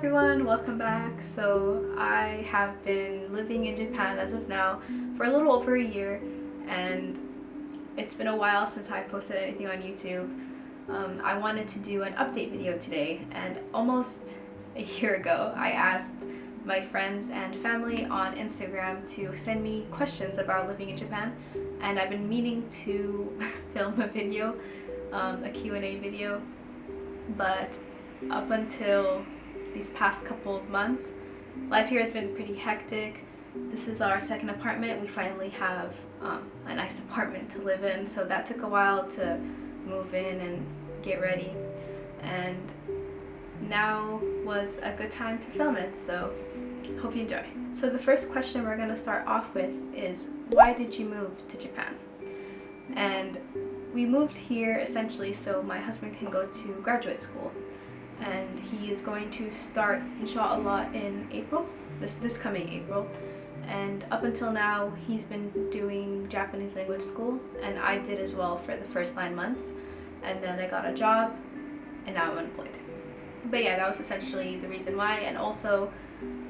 everyone, welcome back. So I have been living in Japan as of now for a little over a year, and it's been a while since I posted anything on YouTube. I wanted to do an update video today, and almost a year ago I asked my friends and family on Instagram to send me questions about living in Japan, and I've been meaning to film a video, a Q&A video, but up until these past couple of months, life here has been pretty hectic. This is our second apartment. We finally have a nice apartment to live in, so that took a while to move in and get ready, and now was a good time to film it, so hope you enjoy. So the first question we're going to start off with is, why did you move to Japan? And we moved here essentially so my husband can go to graduate school, and he is going to start inshallah in April, this coming April. And up until now he's been doing Japanese language school, and I did as well for the first 9 months, and then I got a job and now I'm unemployed. But yeah, that was essentially the reason why, and also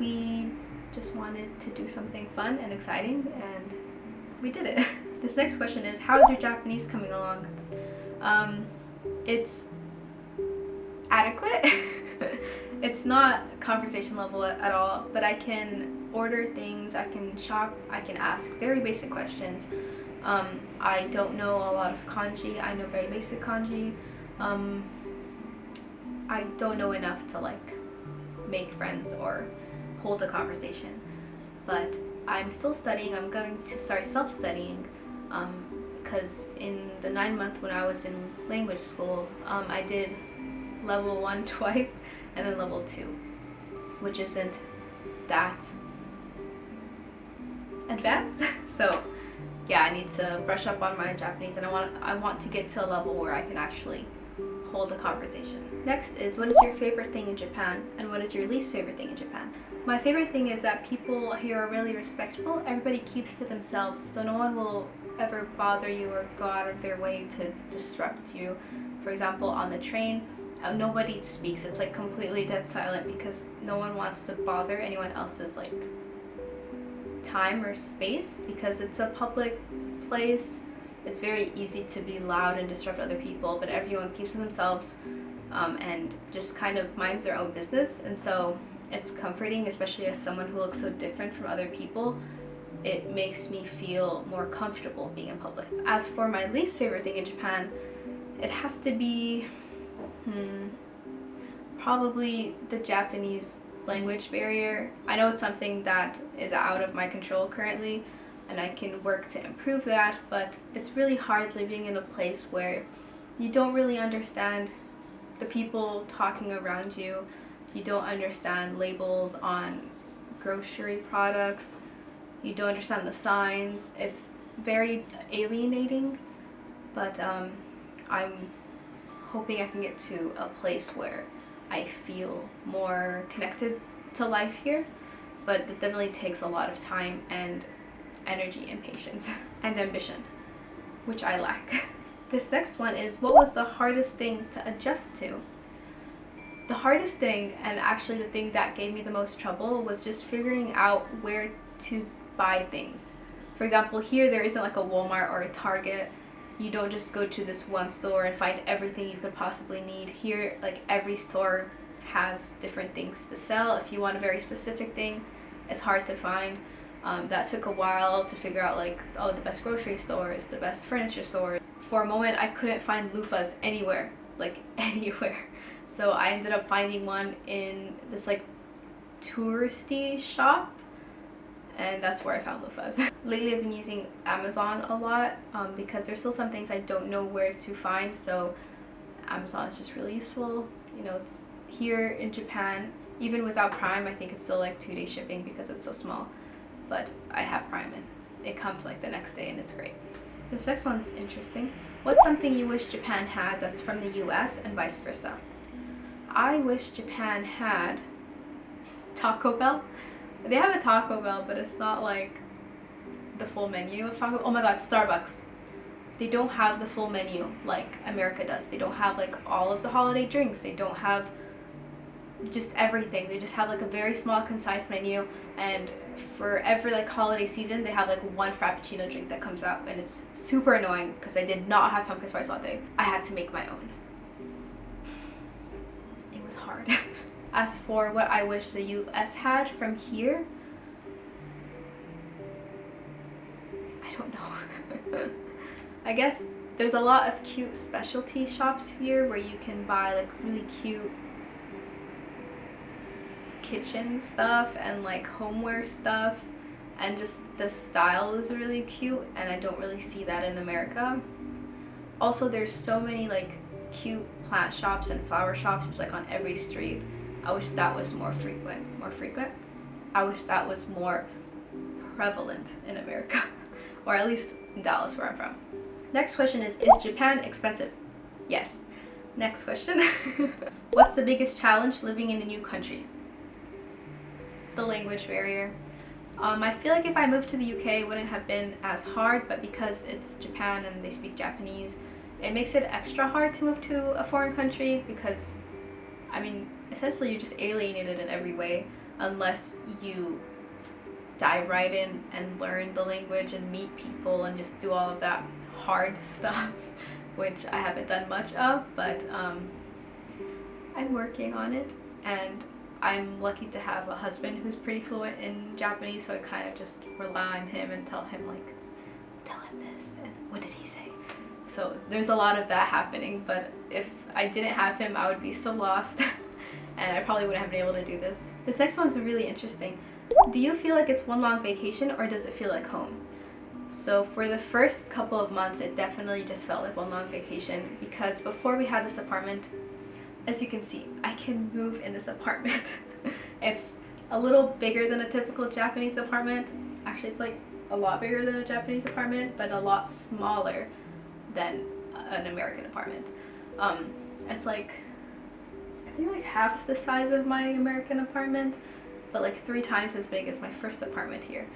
we just wanted to do something fun and exciting, and we did it. This next question is, how is your Japanese coming along? It's adequate. It's not conversation level at all, but I can order things, I can shop, I can ask very basic questions. I don't know a lot of kanji. I know very basic kanji. I don't know enough to like make friends or hold a conversation, but I'm still studying. I'm going to start self-studying because in the 9 month when I was in language school, I did level 1 twice and then level 2, which isn't that advanced. So yeah, I need to brush up on my Japanese, and I want to get to a level where I can actually hold a conversation. Next is, what is your favorite thing in Japan, and what is your least favorite thing in Japan? My favorite thing is that people here are really respectful. Everybody keeps to themselves, so no one will ever bother you or go out of their way to disrupt you. For example, on the train, nobody speaks. It's like completely dead silent because no one wants to bother anyone else's like time or space, because it's a public place. It's very easy to be loud and disrupt other people, but everyone keeps to themselves and just kind of minds their own business, and so it's comforting, especially as someone who looks so different from other people. It makes me feel more comfortable being in public. As for my least favorite thing in Japan, it has to be probably the Japanese language barrier. I know it's something that is out of my control currently, and I can work to improve that, but it's really hard living in a place where you don't really understand the people talking around you. You don't understand labels on grocery products. You don't understand the signs. It's very alienating, but I'm hoping I can get to a place where I feel more connected to life here, but it definitely takes a lot of time and energy and patience and ambition, which I lack. This next one is, what was the hardest thing to adjust to? The hardest thing, and actually the thing that gave me the most trouble, was just figuring out where to buy things. For example, here there isn't like a Walmart or a Target. You don't just go to this one store and find everything you could possibly need. Here, like, every store has different things to sell. If you want a very specific thing, it's hard to find. That took a while to figure out, like, oh, the best grocery stores, the best furniture stores. For a moment, I couldn't find loofahs anywhere, like anywhere. So I ended up finding one in this like touristy shop, and that's where I found loofahs. Lately I've been using Amazon a lot because there's still some things I don't know where to find, so Amazon is just really useful. You know, it's here in Japan, even without Prime, I think it's still like 2-day shipping because it's so small, but I have Prime and it comes like the next day, and it's great. This next one's interesting. What's something you wish Japan had that's from the US and vice versa? I wish Japan had Taco Bell. They have a Taco Bell, but it's not like the full menu of Taco Bell. Oh my god, Starbucks. They don't have the full menu like America does. They don't have like all of the holiday drinks. They don't have just everything. They just have like a very small, concise menu, and for every like holiday season, they have like one frappuccino drink that comes out, and it's super annoying because I did not have pumpkin spice latte. I had to make my own. It was hard. As for what I wish the US had from here, I don't know. I guess there's a lot of cute specialty shops here where you can buy like really cute kitchen stuff and like homeware stuff, and just the style is really cute, and I don't really see that in America. Also, there's so many like cute plant shops and flower shops just like on every street. I wish that was more frequent. I wish that was more prevalent in America, or at least in Dallas where I'm from. Next question is Japan expensive? Yes. Next question. What's the biggest challenge living in a new country? The language barrier. I feel like if I moved to the UK, it wouldn't have been as hard, but because it's Japan and they speak Japanese, it makes it extra hard to move to a foreign country because, I mean, essentially you're just alienated in every way unless you dive right in and learn the language and meet people and just do all of that hard stuff, which I haven't done much of, but I'm working on it, and I'm lucky to have a husband who's pretty fluent in Japanese, so I kind of just rely on him and tell him this, and what did he say? So there's a lot of that happening, but if I didn't have him, I would be so lost, and I probably wouldn't have been able to do this. This next one's really interesting. Do you feel like it's one long vacation, or does it feel like home? So for the first couple of months, it definitely just felt like one long vacation, because before we had this apartment, as you can see, I can move in this apartment. It's a little bigger than a typical Japanese apartment. Actually, it's like a lot bigger than a Japanese apartment, but a lot smaller than an American apartment. It's like, I think like half the size of my American apartment, but like 3 times as big as my first apartment here.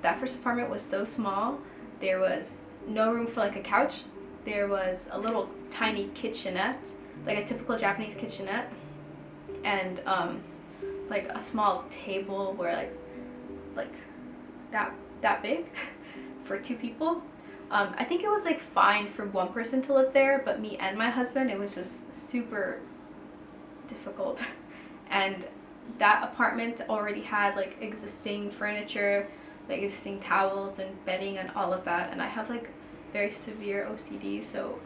That first apartment was so small, there was no room for like a couch. There was a little tiny kitchenette, like a typical Japanese kitchenette, and like a small table where like that big for 2 people. I think it was like fine for 1 person to live there, but me and my husband, it was just super difficult. And that apartment already had like existing furniture, like existing towels and bedding and all of that, and I have like very severe OCD, so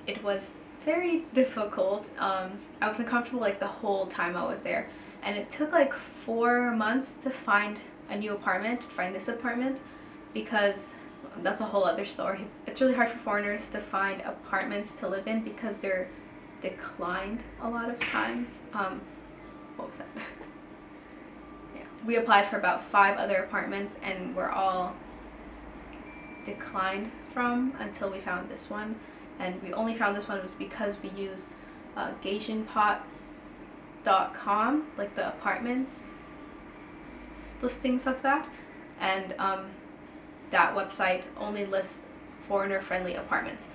it was very difficult. I was uncomfortable like the whole time I was there, and it took like 4 months to find a new apartment, find this apartment, because that's a whole other story. It's really hard for foreigners to find apartments to live in because they're declined a lot of times. What was that? Yeah, we applied for about 5 other apartments and we're all declined from until we found this one. And we only found this one was because we used GationPot.com, like the apartment listings of that, and that website only lists foreigner-friendly apartments.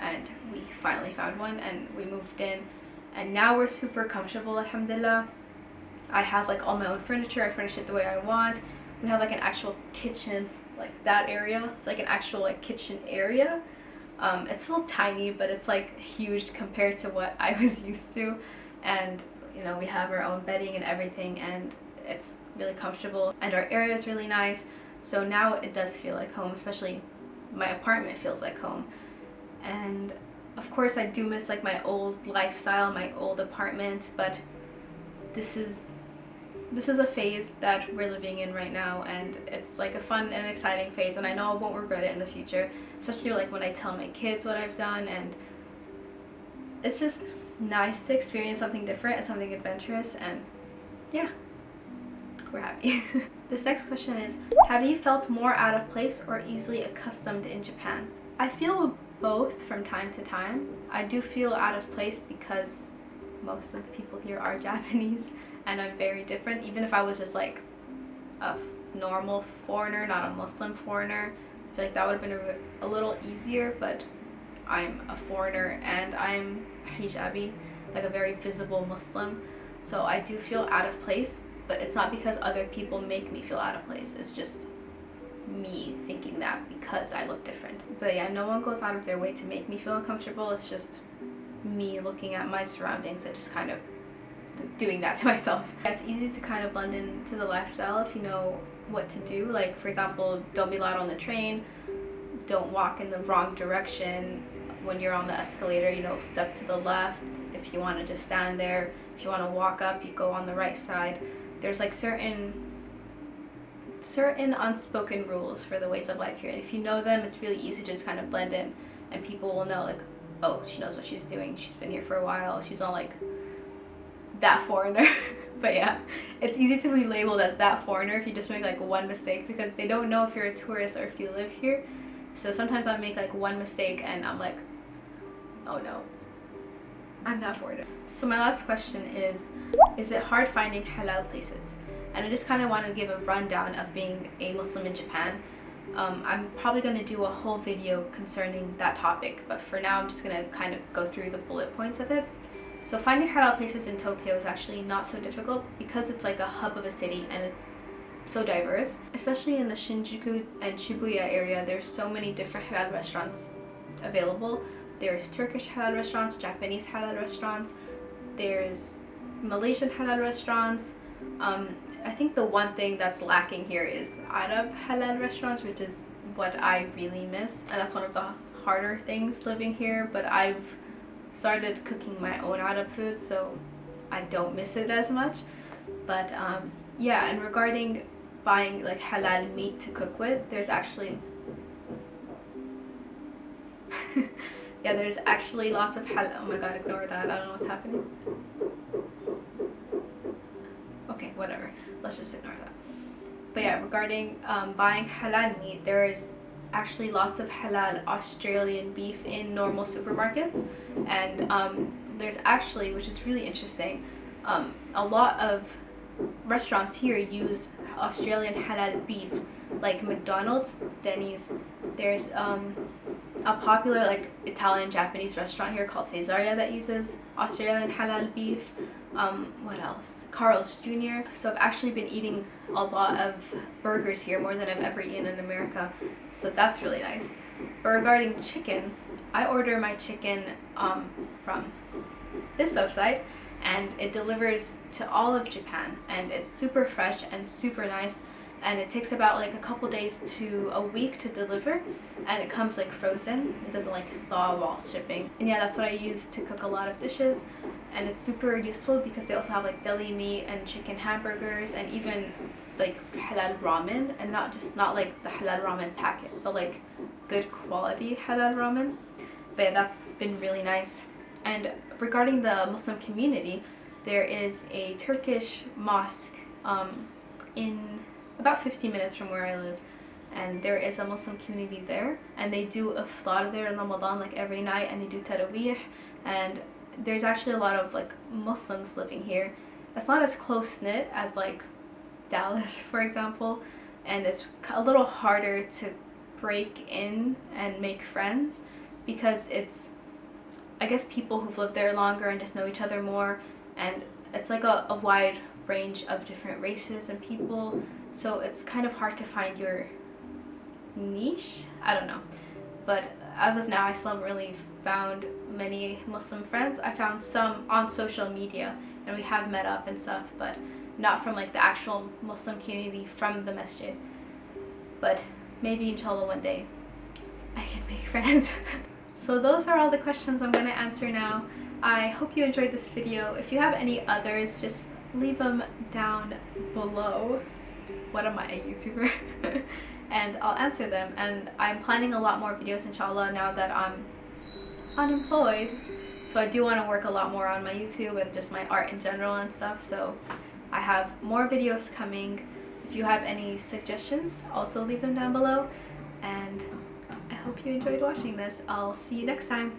And we finally found one and we moved in, and now we're super comfortable, alhamdulillah. I have like all my own furniture, I furnish it the way I want. We have like an actual kitchen, like that area. It's like an actual like kitchen area. It's still tiny, but it's like huge compared to what I was used to. And you know, we have our own bedding and everything, and it's really comfortable, and our area is really nice. So now it does feel like home, especially my apartment feels like home. And of course I do miss like my old lifestyle, my old apartment, but this is a phase that we're living in right now, and it's like a fun and exciting phase, and I know I won't regret it in the future, especially like when I tell my kids what I've done. And it's just nice to experience something different and something adventurous, and yeah, we're happy. This next question is, have you felt more out of place or easily accustomed in Japan? I feel both from time to time. I do feel out of place because most of the people here are Japanese and I'm very different. Even if I was just like a normal foreigner, not a Muslim foreigner, I feel like that would have been a little easier, but I'm a foreigner and I'm hijabi, like a very visible Muslim. So I do feel out of place, but it's not because other people make me feel out of place. It's just me thinking that because I look different. But yeah, no one goes out of their way to make me feel uncomfortable. It's just me looking at my surroundings and just kind of doing that to myself. It's easy to kind of blend into the lifestyle if you know what to do. Like, for example, don't be loud on the train, don't walk in the wrong direction. When you're on the escalator, you know, step to the left. If you want to just stand there, if you want to walk up, you go on the right side. There's like certain unspoken rules for the ways of life here, and if you know them, it's really easy to just kind of blend in, and people will know, like, oh, she knows what she's doing, she's been here for a while, she's not like that foreigner. But yeah, it's easy to be labeled as that foreigner if you just make like one mistake, because they don't know if you're a tourist or if you live here. So sometimes I make like one mistake and I'm like, oh no, I'm that foreigner. So my last question is it hard finding halal places? And I just kind of want to give a rundown of being a Muslim in Japan. I'm probably going to do a whole video concerning that topic, but for now I'm just going to kind of go through the bullet points of it. So finding halal places in Tokyo is actually not so difficult because it's like a hub of a city and it's so diverse. Especially in the Shinjuku and Shibuya area, there's so many different halal restaurants available. There's Turkish halal restaurants, Japanese halal restaurants, there's Malaysian halal restaurants. I think the one thing that's lacking here is Arab halal restaurants, which is what I really miss, and that's one of the harder things living here, but I've started cooking my own Arab food, so I don't miss it as much. But yeah, and regarding buying like halal meat to cook with, there's actually yeah, there's actually lots of halal. Oh my god, ignore that, I don't know what's happening. Okay, whatever, let's just ignore that. But yeah, regarding buying halal meat, there is actually lots of halal Australian beef in normal supermarkets, and there's actually, which is really interesting, a lot of restaurants here use Australian halal beef, like McDonald's, Denny's. There's a popular like Italian Japanese restaurant here called Caesarea that uses Australian halal beef. What else? Carl's Jr. So I've actually been eating a lot of burgers here, more than I've ever eaten in America, so that's really nice. But regarding chicken, I order my chicken from this website, and it delivers to all of Japan, and it's super fresh and super nice, and it takes about like a couple days to a week to deliver, and it comes like frozen. It doesn't like thaw while shipping. And yeah, that's what I use to cook a lot of dishes, and it's super useful because they also have like deli meat and chicken hamburgers and even like halal ramen, and not like the halal ramen packet, but like good quality halal ramen. But yeah, that's been really nice. And regarding the Muslim community, there is a Turkish mosque in about 15 minutes from where I live, and there is a Muslim community there, and they do iftar there in Ramadan like every night, and they do tarawih, and there's actually a lot of like Muslims living here. It's not as close-knit as like Dallas, for example, and it's a little harder to break in and make friends because it's, I guess, people who've lived there longer and just know each other more, and it's like a wide range of different races and people, so it's kind of hard to find your niche. I don't know, but as of now I still haven't really found many Muslim friends. I found some on social media and we have met up and stuff, but not from like the actual Muslim community from the masjid. But maybe inshallah one day I can make friends. So those are all the questions I'm going to answer now. I hope you enjoyed this video. If you have any others, just leave them down below. What am I, a YouTuber? And I'll answer them. And I'm planning a lot more videos inshallah now that I'm unemployed. So I do want to work a lot more on my YouTube and just my art in general and stuff. So I have more videos coming. If you have any suggestions, also leave them down below. And I hope you enjoyed watching this. I'll see you next time.